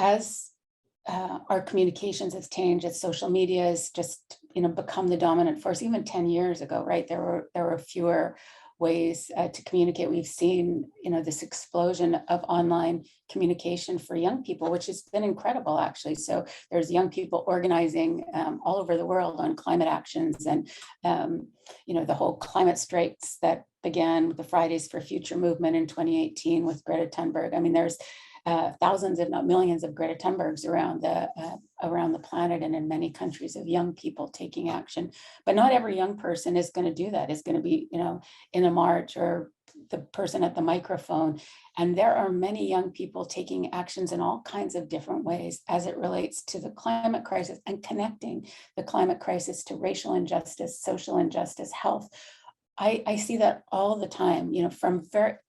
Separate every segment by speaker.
Speaker 1: as our communications has changed, as social media has just, become the dominant force. Even 10 years ago, right, there were fewer ways to communicate. We've seen, this explosion of online communication for young people, which has been incredible, actually. So there's young people organizing all over the world on climate actions, and the whole climate strikes that began with the Fridays for Future movement in 2018 with Greta Thunberg. I mean, there's thousands, if not millions, of Greta Thunbergs around the planet and in many countries, of young people taking action. But not every young person is going to do that, is going to be, in a march, or the person at the microphone. And there are many young people taking actions in all kinds of different ways as it relates to the climate crisis, and connecting the climate crisis to racial injustice, social injustice, health. I see that all the time, from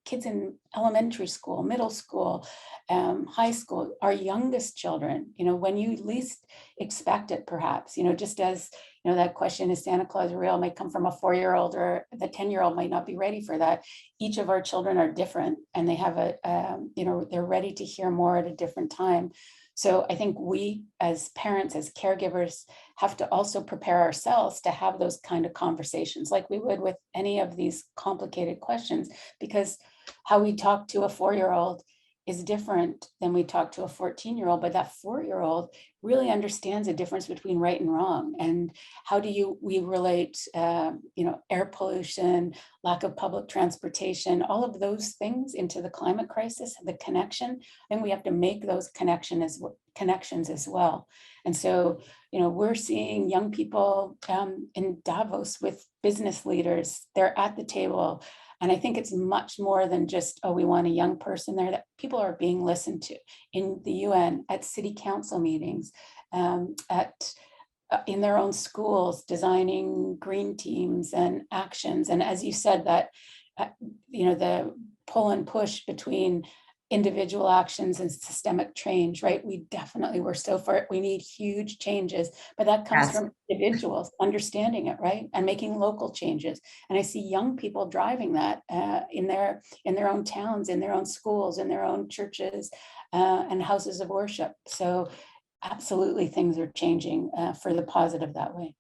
Speaker 1: kids in elementary school, middle school, high school, our youngest children, when you least expect it, perhaps, just as, that question, is Santa Claus real, might come from a 4-year-old, or the 10-year-old might not be ready for that. Each of our children are different, and they have they're ready to hear more at a different time. So I think we, as parents, as caregivers, have to also prepare ourselves to have those kind of conversations, like we would with any of these complicated questions, because how we talk to a 4-year-old is different than we talk to a 14-year-old, but that 4-year-old really understands the difference between right and wrong. And how do we relate, air pollution, lack of public transportation, all of those things into the climate crisis, the connection, and we have to make those connections as well. And so, we're seeing young people in Davos with business leaders. They're at the table. And I think it's much more than just, we want a young person there, that people are being listened to in the UN, at city council meetings, in their own schools, designing green teams and actions. And as you said, that, the pull and push between individual actions and systemic change, right? We're so far, we need huge changes, but that comes from individuals understanding it, right? And making local changes. And I see young people driving that in their own towns, in their own schools, in their own churches and houses of worship. So absolutely, things are changing for the positive that way.